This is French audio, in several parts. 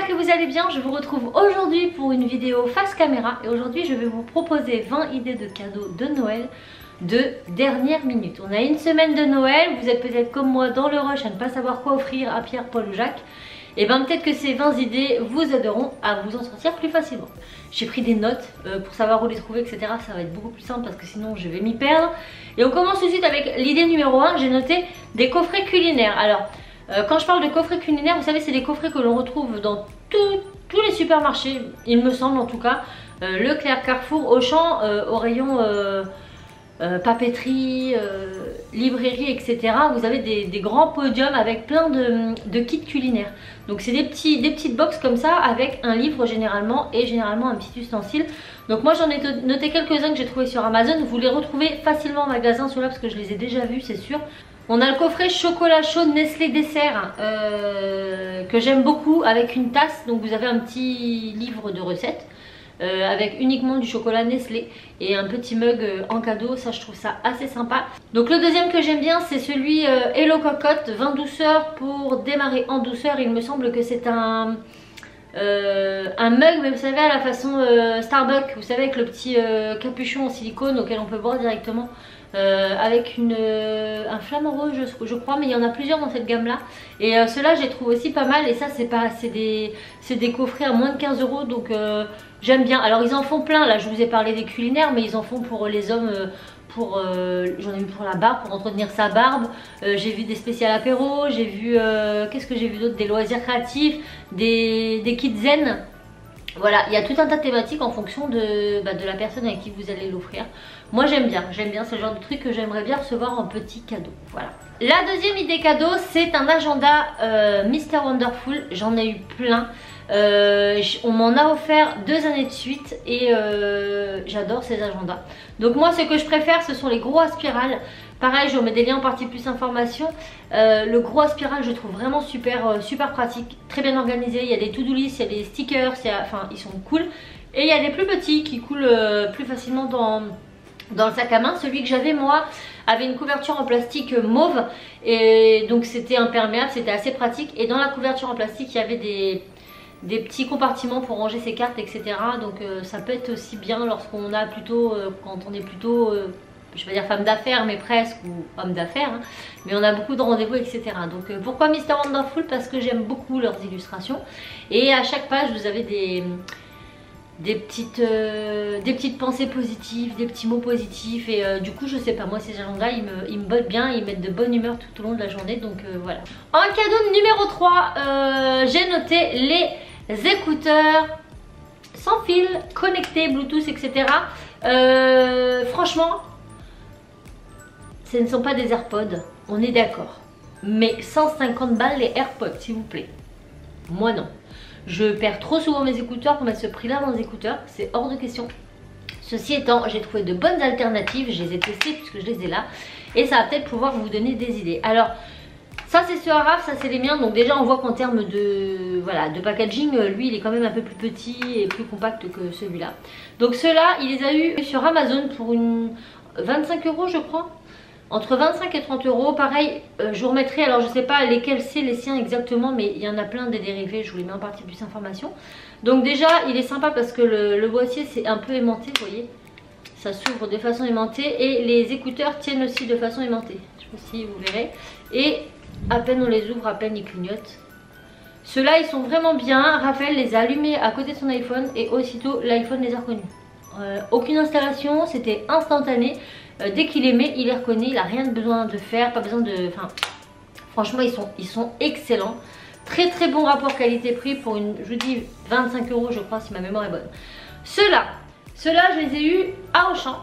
j'espère que vous allez bien. Je vous retrouve aujourd'hui pour une vidéo face caméra. Et aujourd'hui je vais vous proposer 20 idées de cadeaux de Noël de dernière minute. On a une semaine de Noël, vous êtes peut-être comme moi dans le rush à ne pas savoir quoi offrir à Pierre, Paul ou Jacques. Et bien peut-être que ces 20 idées vous aideront à vous en sortir plus facilement. J'ai pris des notes pour savoir où les trouver, etc. Ça va être beaucoup plus simple parce que sinon je vais m'y perdre. Et on commence tout de suite avec l'idée numéro 1. J'ai noté des coffrets culinaires. Alors quand je parle de coffrets culinaires, vous savez, c'est des coffrets que l'on retrouve dans tous les supermarchés, il me semble en tout cas. Leclerc, Carrefour, Auchan, au rayon papeterie, librairie, etc. Vous avez des grands podiums avec plein de kits culinaires. Donc c'est des petites box comme ça avec un livre généralement et généralement un petit ustensile. Donc moi j'en ai noté quelques-uns que j'ai trouvé sur Amazon. Vous les retrouvez facilement en magasin ceux-là parce que je les ai déjà vus, c'est sûr. On a le coffret chocolat chaud Nestlé dessert que j'aime beaucoup avec une tasse. Donc vous avez un petit livre de recettes avec uniquement du chocolat Nestlé et un petit mug en cadeau. Ça je trouve ça assez sympa. Donc le deuxième que j'aime bien c'est celui Hello Cocotte 20 douceurs pour démarrer en douceur. Il me semble que c'est un mug, mais vous savez à la façon Starbucks, vous savez avec le petit capuchon en silicone auquel on peut boire directement. Avec un flamant rose je crois, mais il y en a plusieurs dans cette gamme là. Et ceux-là je les trouve aussi pas mal. Et ça c'est des coffrets à moins de 15 €, donc j'aime bien. Alors ils en font plein, là je vous ai parlé des culinaires, mais ils en font pour les hommes, j'en ai vu pour la barbe, pour entretenir sa barbe. J'ai vu des spéciales apéro, j'ai vu qu'est-ce que j'ai vu d'autre, des loisirs créatifs, des kits zen. Voilà, il y a tout un tas de thématiques en fonction de la personne avec qui vous allez l'offrir. Moi j'aime bien ce genre de truc que j'aimerais bien recevoir en petit cadeau. Voilà. La deuxième idée cadeau, c'est un agenda Mr Wonderful. J'en ai eu plein. On m'en a offert 2 années de suite et j'adore ces agendas. Donc moi ce que je préfère ce sont les gros à spirale. Pareil, je vous mets des liens en partie plus information. Le gros à spirale je trouve vraiment super pratique, très bien organisé. Il y a des to-do list, il y a des stickers, enfin ils sont cool. Et il y a des plus petits qui coulent plus facilement dans le sac à main. Celui que j'avais moi avait une couverture en plastique mauve et donc c'était imperméable, c'était assez pratique. Et dans la couverture en plastique il y avait des petits compartiments pour ranger ses cartes, etc. Donc ça peut être aussi bien lorsqu'on a plutôt, quand on est plutôt, je vais pas dire femme d'affaires, mais presque, ou homme d'affaires, hein, mais on a beaucoup de rendez-vous, etc. Donc pourquoi Mr Wonderful? Parce que j'aime beaucoup leurs illustrations. Et à chaque page vous avez des petites pensées positives, des petits mots positifs. Et du coup je sais pas, moi ces agendas ils me bottent bien, ils mettent de bonne humeur tout au long de la journée. Donc voilà. En cadeau numéro 3, j'ai noté les écouteurs sans fil, connectés, Bluetooth, etc. Franchement, ce ne sont pas des AirPods, on est d'accord. Mais 150 balles les AirPods, s'il vous plaît. Moi non. Je perds trop souvent mes écouteurs pour mettre ce prix là dans les écouteurs, c'est hors de question. Ceci étant, j'ai trouvé de bonnes alternatives, je les ai testées puisque je les ai là. Et ça va peut-être pouvoir vous donner des idées. Alors, ça c'est ce Haraf, ça c'est les miens. Donc déjà on voit qu'en termes de packaging, lui il est quand même un peu plus petit et plus compact que celui-là. Donc ceux-là, il les a eu sur Amazon pour 25 € je crois. Entre 25 et 30 €, pareil, je vous remettrai, alors je sais pas lesquels c'est les siens exactement, mais il y en a plein des dérivés, je vous les mets en partie plus information. Donc déjà, il est sympa parce que le boîtier c'est un peu aimanté, vous voyez. Ça s'ouvre de façon aimantée et les écouteurs tiennent aussi de façon aimantée. Je sais pas si vous verrez. Et à peine on les ouvre, à peine ils clignotent. Ceux-là, ils sont vraiment bien. Raphaël les a allumés à côté de son iPhone et aussitôt l'iPhone les a reconnus. Aucune installation, c'était instantané. Dès qu'il les met, il les reconnaît, il n'a rien besoin de faire, pas besoin de... Enfin, franchement, ils sont excellents. Très très bon rapport qualité-prix pour une, je vous dis, 25 € je crois si ma mémoire est bonne. Ceux-là, je les ai eus à Auchan.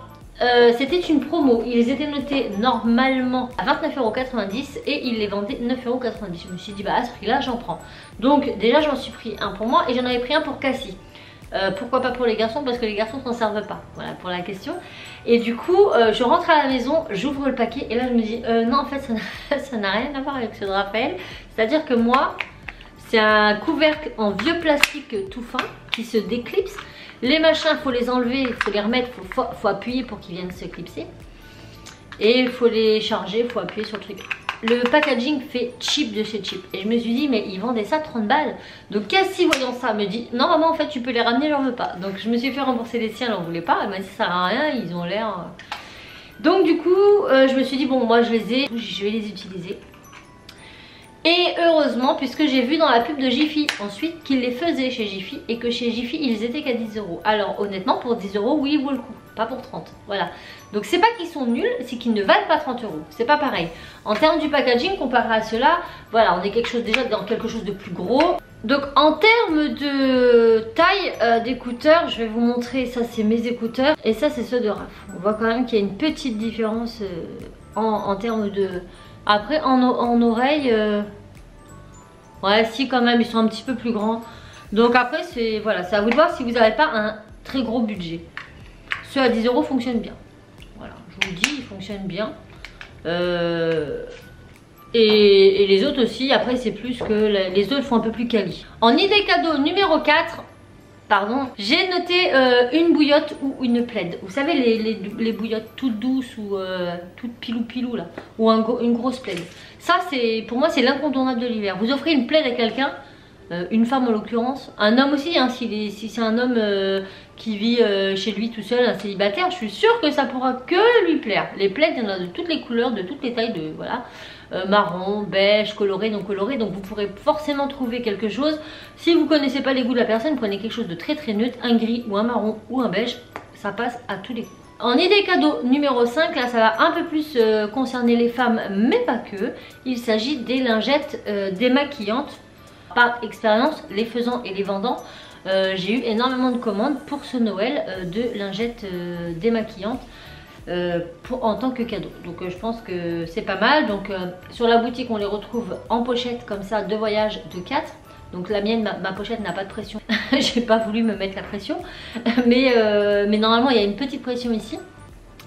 C'était une promo, ils étaient notés normalement à 29,90 € et ils les vendaient 9,90 €. Je me suis dit, bah à ce prix-là, j'en prends. Donc déjà, j'en suis pris un pour moi et j'en avais pris un pour Cassie. Pourquoi pas pour les garçons? Parce que les garçons s'en servent pas. Voilà pour la question. Et du coup je rentre à la maison, j'ouvre le paquet et là je me dis non en fait ça n'a rien à voir avec ceux de Raphaël. C'est à dire que moi c'est un couvercle en vieux plastique tout fin qui se déclipse. Les machins faut les enlever, il faut les remettre, faut appuyer pour qu'ils viennent se clipser. Et il faut les charger, il faut appuyer sur le truc. le packaging fait cheap de chez cheap. Et je me suis dit, mais ils vendaient ça 30 balles. Donc Cassie, voyant ça, me dit, non maman, en fait, tu peux les ramener, j'en veux pas. Donc je me suis fait rembourser les siens, elle en voulait pas. Elle m'a dit, ça sert à rien, ils ont l'air... Donc du coup, je me suis dit, bon, moi je les ai, je vais les utiliser. Et heureusement, puisque j'ai vu dans la pub de Jiffy ensuite qu'ils les faisaient chez Jiffy et que chez Jiffy ils étaient qu'à 10 €. Alors honnêtement, pour 10 €, oui, il vaut le coup, pas pour 30. Voilà. Donc c'est pas qu'ils sont nuls, c'est qu'ils ne valent pas 30 €. C'est pas pareil. En termes du packaging, comparé à cela, voilà, on est déjà dans quelque chose de plus gros. Donc en termes de taille d'écouteurs, je vais vous montrer, ça c'est mes écouteurs et ça c'est ceux de Raph. On voit quand même qu'il y a une petite différence en termes de... Après en oreille, ouais si quand même ils sont un petit peu plus grands. Donc après c'est voilà, c'est à vous de voir si vous n'avez pas un très gros budget. Ceux à 10 € fonctionnent bien. Voilà, je vous le dis, ils fonctionnent bien. Et les autres aussi, après c'est plus que les autres font un peu plus quali. En idée cadeau numéro 4, pardon, j'ai noté une bouillotte ou une plaid. Vous savez les bouillottes toutes douces ou toutes pilou là, ou une grosse plaid. Ça c'est, pour moi c'est l'incontournable de l'hiver. Vous offrez une plaid à quelqu'un, une femme en l'occurrence, un homme aussi, hein, si c'est un homme qui vit chez lui tout seul, un célibataire, je suis sûre que ça pourra que lui plaire. Les plaids, il y en a de toutes les couleurs, de toutes les tailles, de voilà. Marron, beige, coloré, non coloré, donc vous pourrez forcément trouver quelque chose. Si vous connaissez pas les goûts de la personne, prenez quelque chose de très neutre, un gris ou un marron ou un beige, ça passe à tous les coups. En idée cadeau numéro 5, là ça va un peu plus concerner les femmes, mais pas que. Il s'agit des lingettes démaquillantes. Par expérience, les faisant et les vendant, j'ai eu énormément de commandes pour ce Noël de lingettes démaquillantes. En tant que cadeau, donc je pense que c'est pas mal. Donc sur la boutique on les retrouve en pochette comme ça de voyage de 4. Donc la mienne, ma pochette n'a pas de pression. J'ai pas voulu me mettre la pression, mais normalement il y a une petite pression ici.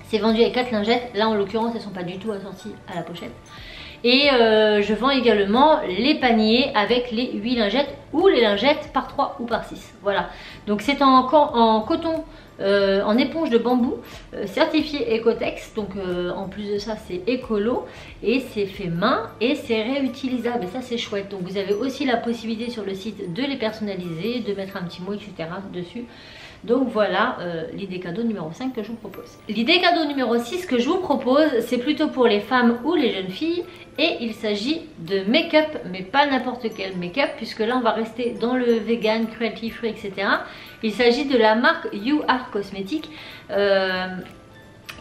C'est vendu avec 4 lingettes, là en l'occurrence elles sont pas du tout assorties à la pochette. Et je vends également les paniers avec les 8 lingettes ou les lingettes par 3 ou par 6. Voilà, donc c'est en coton, en éponge de bambou, certifié Ecotex. Donc en plus de ça c'est écolo et c'est fait main et c'est réutilisable et ça c'est chouette. Donc vous avez aussi la possibilité sur le site de les personnaliser, de mettre un petit mot etc dessus. Donc voilà l'idée cadeau numéro 5 que je vous propose. L'idée cadeau numéro 6 que je vous propose, c'est plutôt pour les femmes ou les jeunes filles. Et il s'agit de make-up, mais pas n'importe quel make-up, puisque là on va rester dans le vegan, cruelty free, etc. Il s'agit de la marque You Are Cosmetics,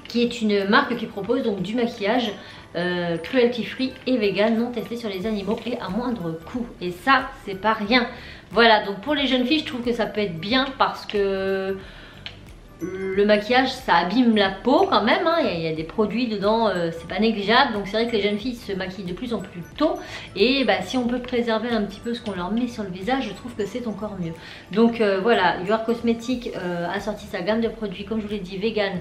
qui est une marque qui propose donc du maquillage cruelty free et vegan, non testé sur les animaux et à moindre coût. Et ça, c'est pas rien. Voilà, donc pour les jeunes filles, je trouve que ça peut être bien parce que le maquillage ça abîme la peau quand même, hein. Il y a des produits dedans, c'est pas négligeable. Donc c'est vrai que les jeunes filles se maquillent de plus en plus tôt. Et bah, si on peut préserver un petit peu ce qu'on leur met sur le visage, je trouve que c'est encore mieux. Donc voilà, You Are Cosmetics a sorti sa gamme de produits, comme je vous l'ai dit, vegan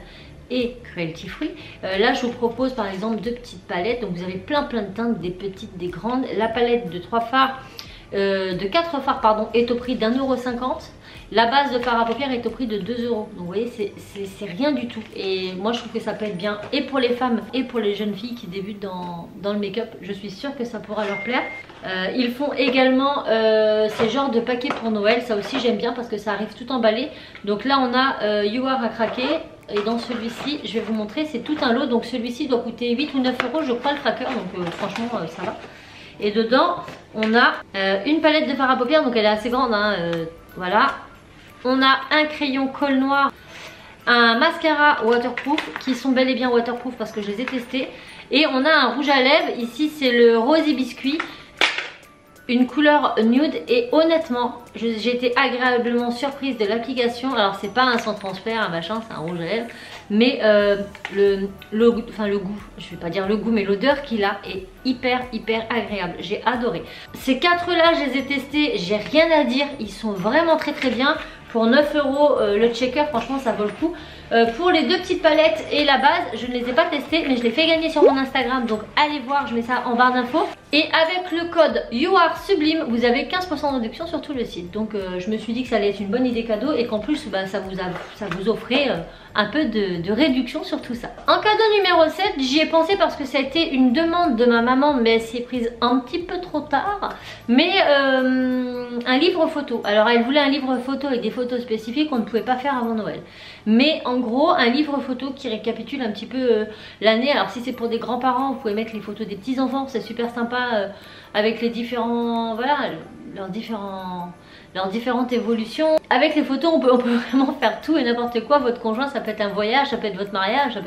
et cruelty free. Là je vous propose par exemple 2 petites palettes. Donc vous avez plein de teintes, des petites, des grandes. La palette de 3 fards, de 4 fards pardon, est au prix d'1,50 €. La base de fard à paupières est au prix de 2 €. Donc vous voyez, c'est rien du tout. Et moi je trouve que ça peut être bien et pour les femmes et pour les jeunes filles qui débutent dans le make-up. Je suis sûre que ça pourra leur plaire. Ils font également ces genres de paquets pour Noël. Ça aussi j'aime bien parce que ça arrive tout emballé. Donc là on a You Are à craquer. Et dans celui-ci, je vais vous montrer, c'est tout un lot. Donc celui-ci doit coûter 8 ou 9 € je crois le tracker. Donc franchement ça va. Et dedans on a une palette de fard à paupières. Donc elle est assez grande hein, voilà. On a un crayon colle noir, un mascara waterproof qui sont bel et bien waterproof parce que je les ai testés. Et on a un rouge à lèvres, ici c'est le rosé biscuit, une couleur nude. Et honnêtement j'ai été agréablement surprise de l'application. Alors c'est pas un sans transfert, un machin, c'est un rouge à lèvres. Mais le goût, je vais pas dire le goût, mais l'odeur qu'il a est hyper agréable. J'ai adoré. Ces 4 là je les ai testés, j'ai rien à dire, ils sont vraiment très bien. Pour 9 € le checker, franchement ça vaut le coup. Pour les deux petites palettes et la base, je ne les ai pas testées, mais je les fais gagner sur mon Instagram, donc allez voir, je mets ça en barre d'infos. Et avec le code YouAreSublime, vous avez 15% de réduction sur tout le site. Donc je me suis dit que ça allait être une bonne idée cadeau et qu'en plus bah, ça vous offrait un peu de réduction sur tout ça. En cadeau numéro 7, j'y ai pensé parce que ça a été une demande de ma maman, mais elle s'y est prise un petit peu trop tard. Mais un livre photo. Alors elle voulait un livre photo avec des photos spécifiques qu'on ne pouvait pas faire avant Noël. Mais en gros, un livre photo qui récapitule un petit peu l'année. Alors si c'est pour des grands-parents, vous pouvez mettre les photos des petits-enfants, c'est super sympa avec les différents, voilà, leurs différentes évolutions. Avec les photos, on peut vraiment faire tout et n'importe quoi. Votre conjoint, ça peut être un voyage, ça peut être votre mariage,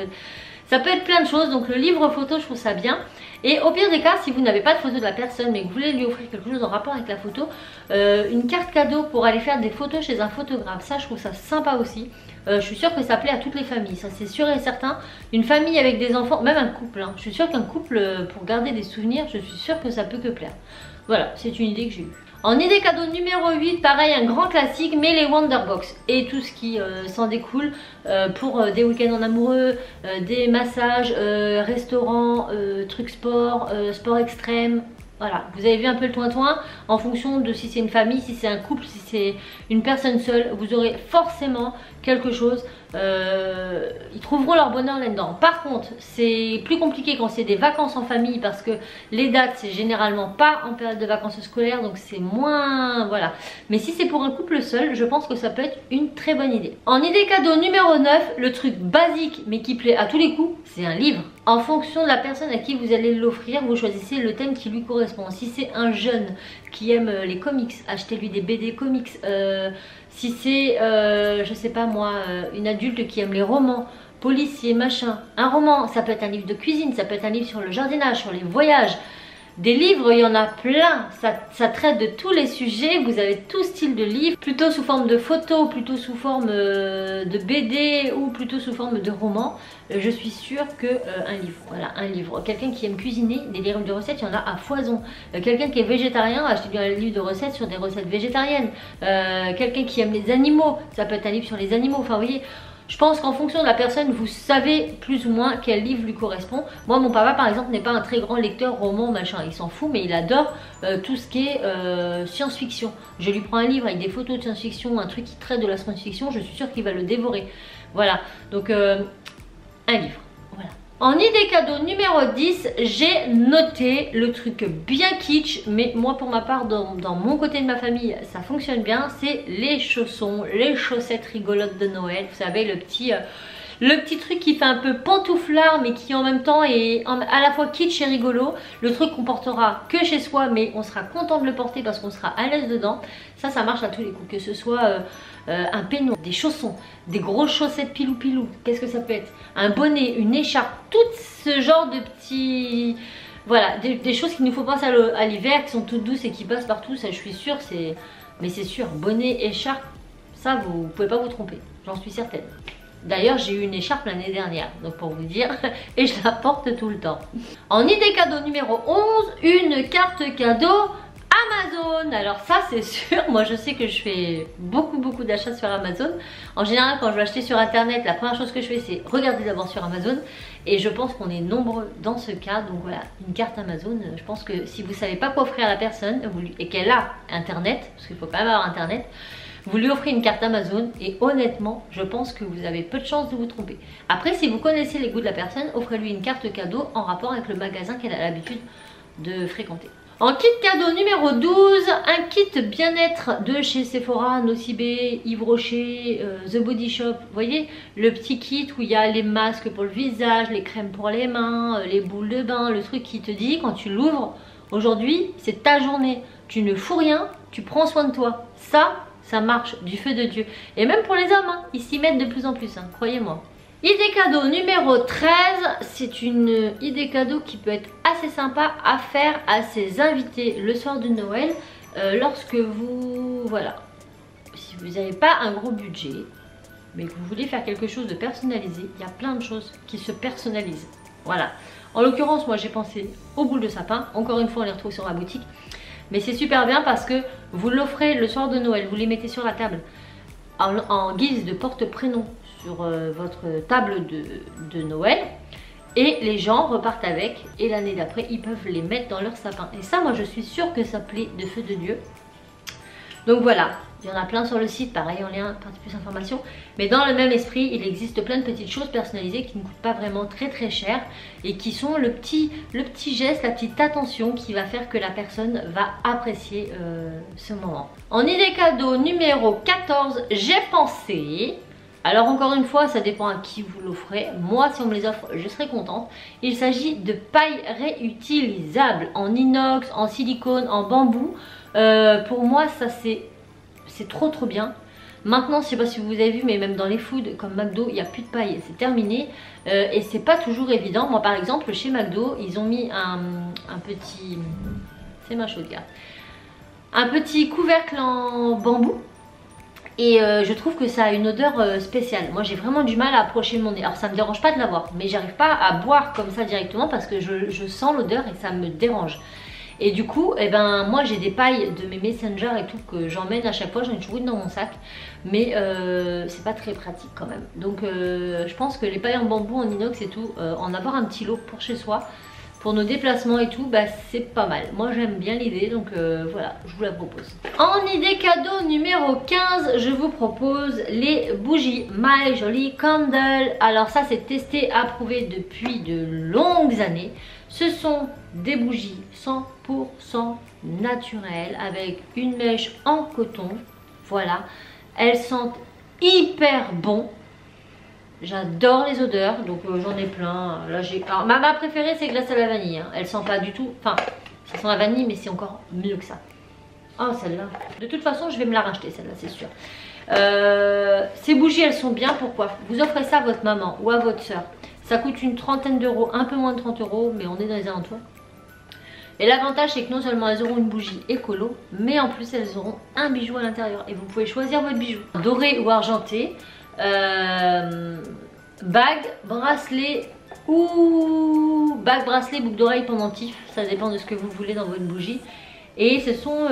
ça peut être plein de choses. Donc le livre photo, je trouve ça bien. Et au pire des cas, si vous n'avez pas de photo de la personne mais que vous voulez lui offrir quelque chose en rapport avec la photo, une carte cadeau pour aller faire des photos chez un photographe, ça je trouve ça sympa aussi. Je suis sûre que ça plaît à toutes les familles, ça c'est sûr et certain. Une famille avec des enfants, même un couple, hein. Je suis sûre qu'un couple, pour garder des souvenirs, je suis sûre que ça peut que plaire. Voilà, c'est une idée que j'ai eue. En idée cadeau numéro 8, pareil, un grand classique, mais les Wonderbox et tout ce qui s'en découle pour des week-ends en amoureux, des massages, restaurants, trucs sport, sport extrême. Voilà, vous avez vu un peu le toin-toin. En fonction de si c'est une famille, si c'est un couple, si c'est une personne seule, vous aurez forcément quelque chose. Ils trouveront leur bonheur là-dedans. Par contre, c'est plus compliqué quand c'est des vacances en famille parce que les dates, c'est généralement pas en période de vacances scolaires, donc c'est moins... Voilà. Mais si c'est pour un couple seul, je pense que ça peut être une très bonne idée. En idée cadeau numéro 9, le truc basique mais qui plaît à tous les coups, c'est un livre. En fonction de la personne à qui vous allez l'offrir, vous choisissez le thème qui lui correspond. Si c'est un jeune qui aime les comics, achetez-lui des BD comics. Si c'est, je sais pas moi, une adulte qui aime les romans, policiers, machin. Un roman, ça peut être un livre de cuisine, ça peut être un livre sur le jardinage, sur les voyages. Des livres, il y en a plein, ça traite de tous les sujets, vous avez tout style de livres, plutôt sous forme de photos, plutôt sous forme de BD ou plutôt sous forme de romans. Je suis sûre que un livre, voilà, un livre. Quelqu'un qui aime cuisiner, des livres de recettes, il y en a à foison. Quelqu'un qui est végétarien, achetez un livre de recettes sur des recettes végétariennes. Quelqu'un qui aime les animaux, ça peut être un livre sur les animaux, enfin vous voyez. Je pense qu'en fonction de la personne, vous savez plus ou moins quel livre lui correspond. Moi, mon papa, par exemple, n'est pas un très grand lecteur roman, machin. Il s'en fout, mais il adore tout ce qui est science-fiction. Je lui prends un livre avec des photos de science-fiction, un truc qui traite de la science-fiction, je suis sûre qu'il va le dévorer. Voilà, donc un livre. Voilà. En idée cadeau numéro 10, j'ai noté le truc bien kitsch, mais moi pour ma part, dans mon côté de ma famille, ça fonctionne bien, c'est les chaussons, les chaussettes rigolotes de Noël. Vous savez, le petit truc qui fait un peu pantouflard, mais qui en même temps est à la fois kitsch et rigolo. Le truc qu'on portera que chez soi, mais on sera content de le porter parce qu'on sera à l'aise dedans. Ça marche à tous les coups, que ce soit un peignoir, des chaussons, des grosses chaussettes pilou-pilou, qu'est-ce que ça peut être, un bonnet, une écharpe, tout ce genre de petits... Voilà, des choses qu'il nous faut penser à l'hiver, qui sont toutes douces et qui passent partout, ça je suis sûre, mais c'est sûr, bonnet, écharpe, ça vous pouvez pas vous tromper, j'en suis certaine. D'ailleurs, j'ai eu une écharpe l'année dernière, donc pour vous dire, et je la porte tout le temps. En idée cadeau numéro 11, une carte cadeau Amazon. Alors ça c'est sûr, moi je sais que je fais beaucoup d'achats sur Amazon. En général quand je vais acheter sur internet, la première chose que je fais c'est regarder d'abord sur Amazon. Et je pense qu'on est nombreux dans ce cas. Donc voilà, une carte Amazon, je pense que si vous ne savez pas quoi offrir à la personne et qu'elle a internet, parce qu'il faut quand même avoir internet, vous lui offrez une carte Amazon et honnêtement, je pense que vous avez peu de chances de vous tromper. Après, si vous connaissez les goûts de la personne, offrez-lui une carte cadeau en rapport avec le magasin qu'elle a l'habitude de fréquenter. En kit cadeau numéro 12, un kit bien-être de chez Sephora, Nocibé, Yves Rocher, The Body Shop. Vous voyez, le petit kit où il y a les masques pour le visage, les crèmes pour les mains, les boules de bain, le truc qui te dit quand tu l'ouvres, aujourd'hui c'est ta journée, tu ne fous rien, tu prends soin de toi. Ça marche du feu de Dieu. Et même pour les hommes, hein, ils s'y mettent de plus en plus, hein, croyez-moi. Idée cadeau numéro 13, c'est une idée cadeau qui peut être assez sympa à faire à ses invités le soir de Noël. Lorsque vous, voilà, si vous n'avez pas un gros budget, mais que vous voulez faire quelque chose de personnalisé, il y a plein de choses qui se personnalisent. Voilà. En l'occurrence, moi j'ai pensé aux boules de sapin. Encore une fois, on les retrouve sur ma boutique. Mais c'est super bien parce que vous l'offrez le soir de Noël, vous les mettez sur la table en guise de porte-prénom sur votre table de Noël. Et les gens repartent avec et l'année d'après ils peuvent les mettre dans leur sapin. Et ça moi je suis sûre que ça plaît de feu de Dieu. Donc voilà, il y en a plein sur le site, pareil en lien, partie plus d'informations. Mais dans le même esprit, il existe plein de petites choses personnalisées qui ne coûtent pas vraiment très cher. Et qui sont le petit geste, la petite attention qui va faire que la personne va apprécier ce moment. En idée cadeau numéro 14, j'ai pensé... Alors encore une fois, ça dépend à qui vous l'offrez. Moi, si on me les offre, je serai contente. Il s'agit de pailles réutilisables en inox, en silicone, en bambou. Pour moi, ça c'est trop bien. Maintenant, je sais pas si vous avez vu, mais même dans les foods comme McDo, il n'y a plus de paille, c'est terminé. Et c'est pas toujours évident. Moi, par exemple, chez McDo, ils ont mis un petit... C'est ma chaudière. Un petit couvercle en bambou. Et je trouve que ça a une odeur spéciale. Moi j'ai vraiment du mal à approcher mon nez. Alors ça me dérange pas de l'avoir, mais j'arrive pas à boire comme ça directement parce que je sens l'odeur et ça me dérange. Et du coup, eh ben, moi j'ai des pailles de mes Messenger et tout que j'emmène à chaque fois, j'en ai toujours une dans mon sac. Mais c'est pas très pratique quand même. Donc je pense que les pailles en bambou, en inox et tout, en avoir un petit lot pour chez soi, pour nos déplacements et tout, bah c'est pas mal. Moi j'aime bien l'idée, donc voilà, je vous la propose. En idée cadeau numéro 15, je vous propose les bougies My Jolly Candle. Alors ça c'est testé, approuvé depuis de longues années. Ce sont des bougies 100% naturelles avec une mèche en coton. Voilà, elles sentent hyper bon. J'adore les odeurs, donc j'en ai plein. Là j'ai. Alors ma préférée c'est glace à la vanille. Hein. Elle sent pas du tout. Enfin, ça sent la vanille, mais c'est encore mieux que ça. Oh celle-là. De toute façon, je vais me la racheter celle-là, c'est sûr. Ces bougies, elles sont bien. Pourquoi? Vous offrez ça à votre maman ou à votre soeur. Ça coûte une trentaine d'euros, un peu moins de 30 euros, mais on est dans les alentours. Et l'avantage c'est que non seulement elles auront une bougie écolo, mais en plus elles auront un bijou à l'intérieur. Et vous pouvez choisir votre bijou, doré ou argenté. Bague, bracelet ou bague, bracelet, boucle d'oreille, pendentif, ça dépend de ce que vous voulez dans votre bougie. Et ce sont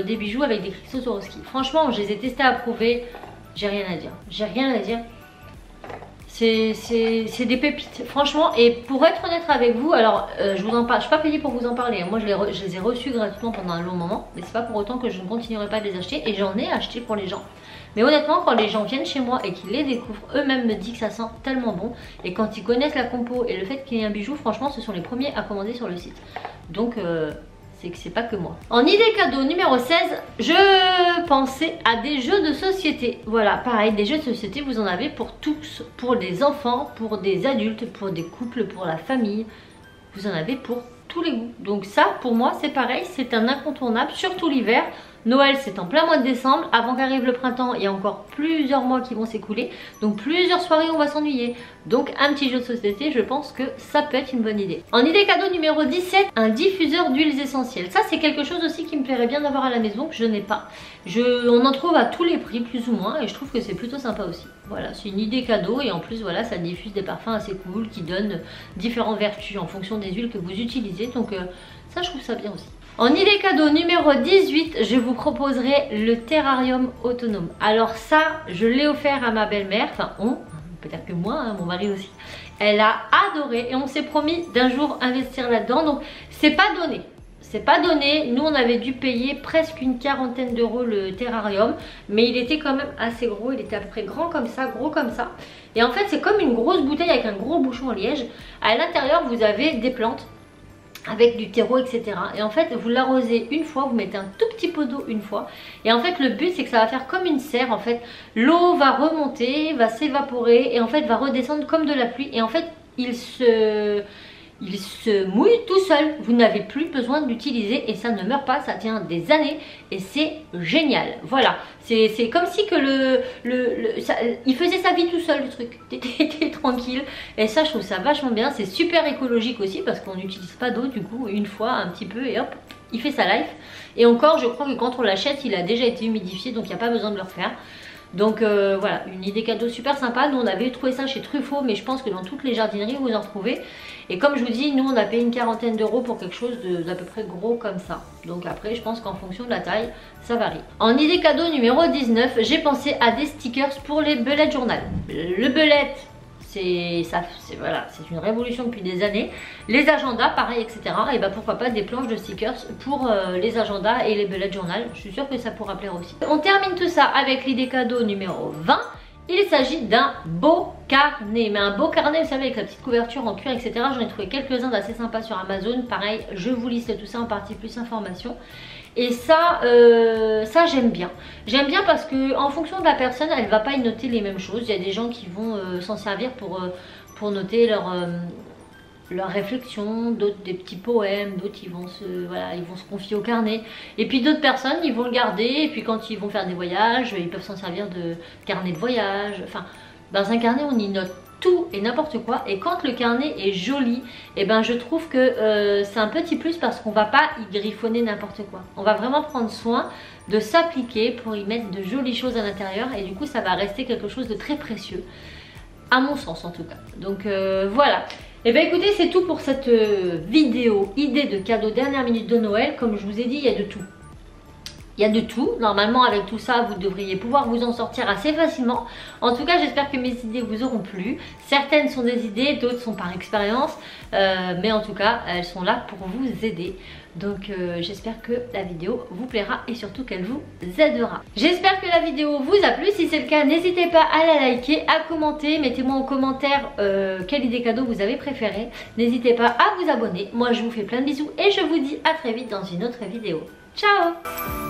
des bijoux avec des cristaux Swarovski. Franchement, je les ai testés, approuvés, j'ai rien à dire. J'ai rien à dire. C'est des pépites, franchement. Et pour être honnête avec vous, alors je vous en parle, je suis pas payée pour vous en parler. Moi je les ai reçus gratuitement pendant un long moment, mais c'est pas pour autant que je ne continuerai pas de les acheter. Et j'en ai acheté pour les gens. Mais honnêtement, quand les gens viennent chez moi et qu'ils les découvrent, eux-mêmes me disent que ça sent tellement bon. Et quand ils connaissent la compo et le fait qu'il y ait un bijou, franchement, ce sont les premiers à commander sur le site. Donc, c'est que c'est pas que moi. En idée cadeau numéro 16, je pensais à des jeux de société. Voilà, pareil, des jeux de société, vous en avez pour tous. Pour des enfants, pour des adultes, pour des couples, pour la famille. Vous en avez pour tous les goûts. Donc ça, pour moi, c'est pareil, c'est un incontournable, surtout l'hiver. Noël c'est en plein mois de décembre, avant qu'arrive le printemps il y a encore plusieurs mois qui vont s'écouler, donc plusieurs soirées on va s'ennuyer. Donc un petit jeu de société, je pense que ça peut être une bonne idée. En idée cadeau numéro 17, un diffuseur d'huiles essentielles. Ça c'est quelque chose aussi qui me plairait bien d'avoir à la maison, que je n'ai pas. On en trouve à tous les prix plus ou moins et je trouve que c'est plutôt sympa aussi. Voilà, c'est une idée cadeau et en plus voilà, ça diffuse des parfums assez cool qui donnent différentes vertus en fonction des huiles que vous utilisez. Donc ça je trouve ça bien aussi. En idée cadeau numéro 18, je vous proposerai le terrarium autonome. Alors ça, je l'ai offert à ma belle-mère, enfin peut-être que moi, hein, mon mari aussi. Elle a adoré et on s'est promis d'un jour investir là-dedans. Donc c'est pas donné. C'est pas donné, nous on avait dû payer presque une quarantaine d'euros le terrarium. Mais il était quand même assez gros, il était à peu près grand comme ça, gros comme ça. Et en fait c'est comme une grosse bouteille avec un gros bouchon en liège. À l'intérieur vous avez des plantes avec du terreau, etc. Et en fait vous l'arrosez une fois, vous mettez un tout petit pot d'eau une fois. Et en fait le but c'est que ça va faire comme une serre. En fait l'eau va remonter, va s'évaporer et en fait va redescendre comme de la pluie. Et en fait il se mouille tout seul, vous n'avez plus besoin de l'utiliser et ça ne meurt pas, ça tient des années et c'est génial. Voilà, c'est comme si que il faisait sa vie tout seul le truc, t'étais tranquille et ça je trouve ça vachement bien. C'est super écologique aussi parce qu'on n'utilise pas d'eau du coup, une fois un petit peu et hop, il fait sa life. Et encore je crois que quand on l'achète il a déjà été humidifié donc il n'y a pas besoin de le refaire. Donc voilà, une idée cadeau super sympa. Nous on avait trouvé ça chez Truffaut, mais je pense que dans toutes les jardineries vous en retrouvez. Et comme je vous dis, nous on a payé une quarantaine d'euros pour quelque chose d'à peu près gros comme ça. Donc après je pense qu'en fonction de la taille, ça varie. En idée cadeau numéro 19, j'ai pensé à des stickers pour les bullet journal. Le bullet, voilà, c'est une révolution depuis des années. Les agendas, pareil, etc. Et bah pourquoi pas des planches de stickers pour les agendas et les bullet journal. Je suis sûre que ça pourra plaire aussi. On termine tout ça avec l'idée cadeau numéro 20. Il s'agit d'un beau carnet, mais un beau carnet, vous savez, avec la petite couverture en cuir, etc. J'en ai trouvé quelques-uns d'assez sympas sur Amazon. Pareil, je vous liste tout ça en partie plus information. Et ça j'aime bien. J'aime bien parce que en fonction de la personne, elle va pas y noter les mêmes choses. Il y a des gens qui vont s'en servir pour noter leurs réflexions, d'autres des petits poèmes, d'autres ils vont se confier au carnet. Et puis d'autres personnes, ils vont le garder et puis quand ils vont faire des voyages, ils peuvent s'en servir de carnet de voyage. Enfin, dans un carnet, on y note tout et n'importe quoi, et quand le carnet est joli, et ben je trouve que c'est un petit plus parce qu'on va pas y griffonner n'importe quoi. On va vraiment prendre soin de s'appliquer pour y mettre de jolies choses à l'intérieur, et du coup ça va rester quelque chose de très précieux, à mon sens en tout cas. Donc voilà. Et bien écoutez, c'est tout pour cette vidéo idée de cadeau dernière minute de Noël. Comme je vous ai dit, il y a de tout. Il y a de tout. Normalement, avec tout ça, vous devriez pouvoir vous en sortir assez facilement. En tout cas, j'espère que mes idées vous auront plu. Certaines sont des idées, d'autres sont par expérience. Mais en tout cas, elles sont là pour vous aider. Donc j'espère que la vidéo vous plaira et surtout qu'elle vous aidera. J'espère que la vidéo vous a plu. Si c'est le cas, n'hésitez pas à la liker, à commenter. Mettez-moi en commentaire quelle idée cadeau vous avez préférée. N'hésitez pas à vous abonner. Moi, je vous fais plein de bisous et je vous dis à très vite dans une autre vidéo. Ciao!